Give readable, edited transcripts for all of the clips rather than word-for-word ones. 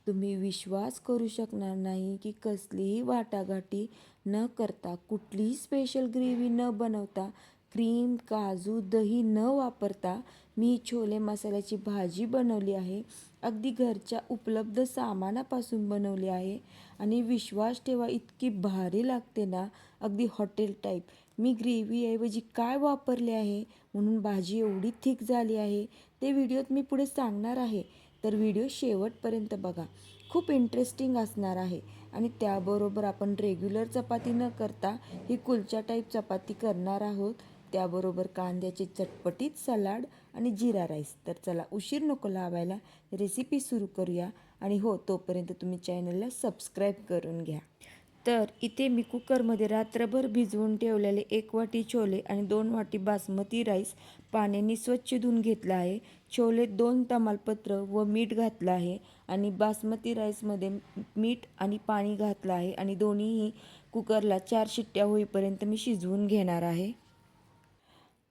तुम्ही विश्वास करू शकणार नाही की कसलीही वाटाघाटी न करता, कुठलीही स्पेशल ग्रेव्ही न बनवता, क्रीम, काजू, दही न वापरता मी छोले मसाल्याची भाजी बनवली आहे. अगदी घरच्या उपलब्ध सामानापासून बनवली आहे आणि विश्वास ठेवा, इतकी भारी लागते ना, अगदी हॉटेल टाईप. मी ग्रेव्हीऐवजी काय वापरले आहे म्हणून भाजी एवढी थिक झाली आहे ते व्हिडिओत मी पुढे सांगणार आहे. तर व्हिडिओ शेवटपर्यंत बघा, खूप इंटरेस्टिंग असणार आहे. आणि त्याबरोबर आपण रेग्युलर चपाती न करता ही कुलचा टाईप चपाती करणार आहोत. त्याबरोबर कांद्याचे चटपटीत सलाड आणि जिरा राईस. तर चला उशीर नको लावायला, रेसिपी सुरू करूया. आणि हो, तोपर्यंत तुम्ही चॅनलला सबस्क्राईब करून घ्या. तर इथे मी कुकरमध्ये रात्रभर भिजवून ठेवलेले 1 वाटी छोले आणि 2 वाटी बासमती राईस पाण्याने स्वच्छ धुवून घेतला आहे. छोले 2 तमालपत्र व मीठ घातलं आहे आणि बासमती राईसमध्ये मीठ आणि पाणी घातलं आहे आणि दोन्हीही कुकरला 4 शिट्ट्या होईपर्यंत मी शिजवून घेणार आहे.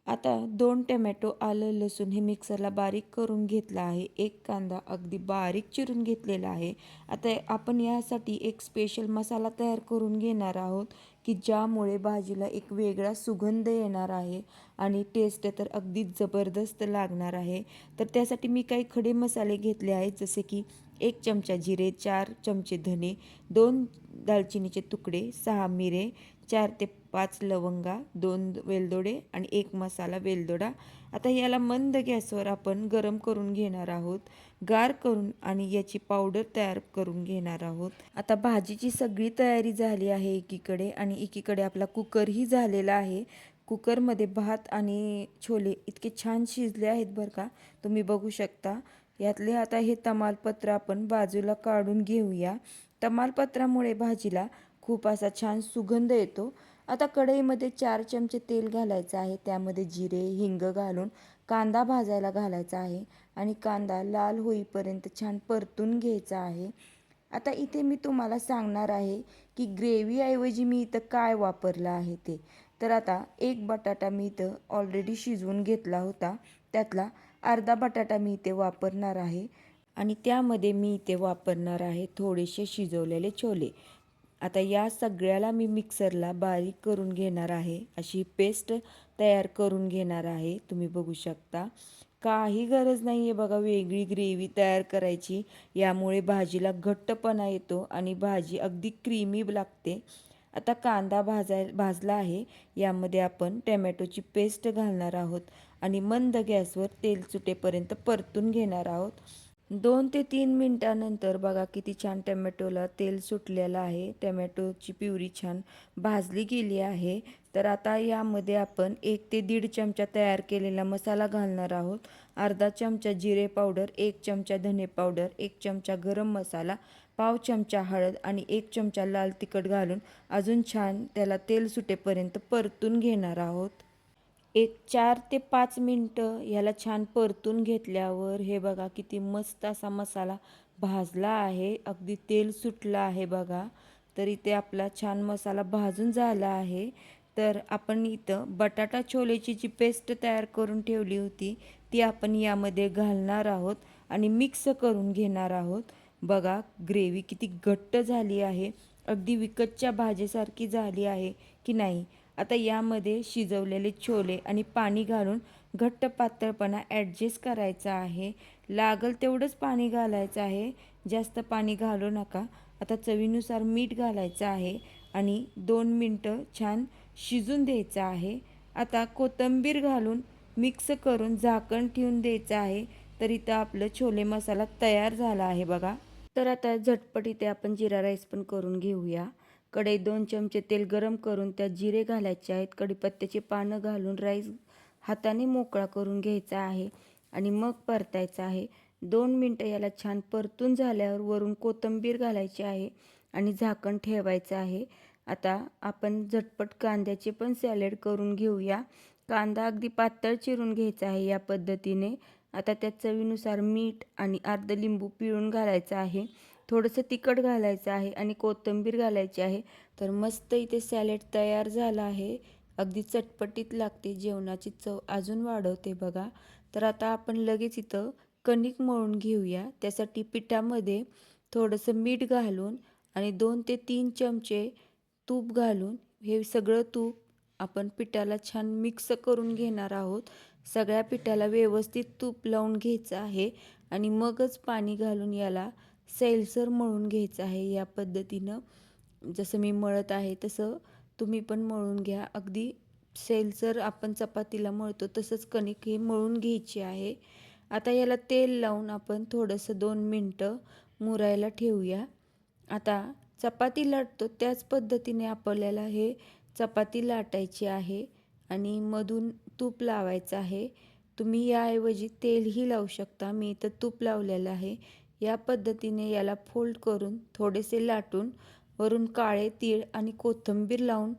आता 2 टोमॅटो, आलं, लसूण हे मिक्सरला बारीक करून घेतला आहे. 1 कांदा अगदी बारीक चिरून घेतलेला आहे. आता आपण यासाठी एक स्पेशल मसाला तयार करून घेणार आहोत की ज्यामुळे भाजीला एक वेगळा सुगंध येणार आहे आणि टेस्ट तर अगदी जबरदस्त लागणार आहे. तर त्यासाठी मी काही खडे मसाले घेतले आहेत, जसे की 1 चमचा जिरे, 4 चमचे धने, 2 दालचिनीचे तुकडे, 6 मिरे, 4 ते 5 लवंगा, 2 वेलदोडे आणि 1 मसाला वेलदोडा. आता याला मंद गॅसवर आपण गरम करून घेणार आहोत, गार करून, आणि याची पावडर तयार करून घेणार आहोत. आता भाजीची सगळी तयारी झाली आहे एकीकडे, आणि एकीकडे आपला कुकरही झालेला आहे. कुकरमध्ये भात आणि छोले इतके छान शिजले आहेत बरं का, तुम्ही बघू शकता. यातले आता हे तमालपत्र आपण बाजूला काढून घेऊया. तमालपत्रामुळे भाजीला खूप असा छान सुगंध येतो. आता कढईमध्ये 4 चमचे तेल घालायचं आहे. त्यामध्ये जिरे, हिंग घालून कांदा भाजायला घालायचा आहे आणि कांदा लाल होईपर्यंत छान परतून घ्यायचा आहे. आता इथे मी तुम्हाला सांगणार आहे की ग्रेव्हीऐवजी मी इथं काय वापरलं आहे ते. तर आता 1 बटाटा मी इथं ऑलरेडी शिजवून घेतला होता, त्यातला अर्धा बटाटा मी इथे वापरणार आहे आणि त्यामध्ये मी इथे वापरणार आहे थोडेसे शिजवलेले छोले. आता या सगळ्याला मी मिक्सरला बारीक करून घेणार आहे. अशी पेस्ट तयार करून घेणार आहे. तुम्ही बघू शकता, काही गरज नाही आहे बघा वेगळी ग्रेव्ही तयार करायची. यामुळे भाजीला घट्टपणा येतो आणि भाजी अगदी क्रीमी लागते. आता कांदा भाजला आहे. यामध्ये आपण टोमॅटोची पेस्ट घालणार आहोत आणि मंद गॅसवर तेल सुटेपर्यंत परतून घेणार आहोत. 2 ते 3 मिनिटानंतर बघा किती छान टोमॅटोला तेल सुटलेलं आहे. टोमॅटोची प्युरी छान भाजली गेली आहे. तर आता यामध्ये आपण 1 ते 1.5 चमचा तयार केलेला मसाला घालणार आहोत. अर्धा चमचा जिरे पावडर, 1 चमचा धने पावडर, 1 चमचा गरम मसाला, पाव चमचा हळद आणि 1 चमचा लाल तिखट घालून अजून छान त्याला तेल सुटेपर्यंत परतून घेणार आहोत. एक 4 ते 5 मिनटं ह्याला छान परतून घेतल्यावर हे बघा किती मस्त असा मसाला भाजला आहे. अगदी तेल सुटलं आहे बघा. तर इथे आपला छान मसाला भाजून झाला आहे. तर आपण इथं बटाटा छोलेची जी पेस्ट तयार करून ठेवली होती ती आपण यामध्ये घालणार आहोत आणि मिक्स करून घेणार आहोत. बघा ग्रेव्ही किती घट्ट झाली आहे, अगदी विकतच्या भाजीसारखी झाली आहे की नाही. आता यामध्ये शिजवलेले छोले आणि पाणी घालून घट्ट पातळपणा ॲडजस्ट करायचा आहे. लागल तेवढंच पाणी घालायचं आहे, जास्त पाणी घालू नका. आता चवीनुसार मीठ घालायचं आहे आणि 2 मिनटं छान शिजून द्यायचं आहे. आता कोथिंबीर घालून मिक्स करून झाकण ठेवून द्यायचं आहे. तर इथं आपलं छोले मसाला तयार झाला आहे बघा. तर आता झटपट इथे आपण जिरा राईस पण करून घेऊया. कढईत 2 चमचे तेल गरम करून त्यात जिरे घालायचे आहेत. कढीपत्त्याची पानं घालून राईस हाताने मोकळा करून घ्यायचा आहे आणि मग परतायचा आहे. 2 मिनटं याला छान परतून झाल्यावर वरून कोथिंबीर घालायची आहे आणि झाकण ठेवायचं आहे. आता आपण झटपट कांद्याचे पण सॅलड करून घेऊया. कांदा अगदी पातळ चिरून घ्यायचा आहे या पद्धतीने. आता त्यात चवीनुसार मीठ आणि अर्ध लिंबू पिळून घालायचं आहे. थोडंसं तिखट घालायचं आहे आणि कोथिंबीर घालायची आहे. तर मस्त इथे सॅलड तयार झाला आहे. अगदी चटपटीत लागते, जेवणाची चव अजून वाढवते बघा. तर आता आपण लगेच इथं कणिक मळून घेऊया. त्यासाठी पिठामध्ये थोडंसं मीठ घालून आणि 2 ते 3 चमचे तूप घालून हे सगळं तूप आपण पिठाला छान मिक्स करून घेणार आहोत. सगळ्या पिठाला व्यवस्थित तूप लावून घ्यायचं आहे आणि मगच पाणी घालून याला सैलसर मळून घ्यायचं आहे. या पद्धतीनं जसं मी मळत आहे तसं तुम्ही पण मळून घ्या. अगदी सैलसर आपण चपातीला मळतो तसंच कणिक हे मळून घ्यायची आहे. आता याला तेल लावून आपण थोडंसं 2 मिनटं मुरायला ठेवूया. आता चपाती लाटतो त्याच पद्धतीने आपल्याला हे चपाती लाटायची आहे आणि मधून तूप लावायचं आहे. तुम्ही याऐवजी तेलही लावू शकता. मी इथं तूप लावलेलं आहे. या पद्धतीने याला फोल्ड करून थोडेसे लाटून वरून काळे तीळ आणि कोथिंबीर लावून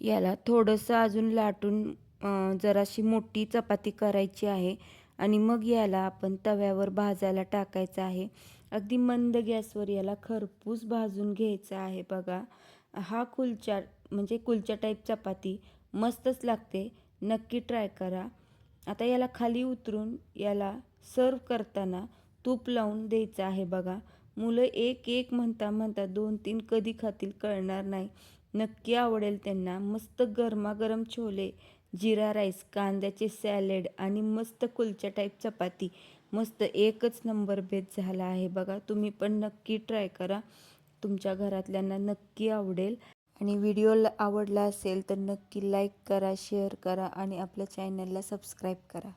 याला थोडंसं अजून लाटून जराशी मोठी चपाती करायची आहे आणि मग याला आपण तव्यावर भाजायला टाकायचं आहे. अगदी मंद गॅसवर याला खरपूस भाजून घ्यायचा आहे. बघा, हा कुलचा म्हणजे कुलचा टाईप चपाती मस्तच लागते. नक्की ट्राय करा. आता याला खाली उतरून याला सर्व करताना तूप लावून द्यायचं आहे. बघा, मुलं एक एक म्हणता म्हणता 2-3 कधी खातील कळणार नाही. नक्की आवडेल त्यांना. मस्त गरमागरम छोले, जिरा राईस, कांद्याचे सॅलेड आणि मस्त कुलचा टाईप चपाती. मस्त एकच नंबर बेत झाला आहे. बघा, तुम्ही पण नक्की ट्राय करा. तुमच्या घरातल्यांना नक्की आवडेल. आणि व्हिडिओ आवडला असेल तर नक्की लाईक करा, शेअर करा आणि आपल्या चॅनलला सबस्क्राईब करा.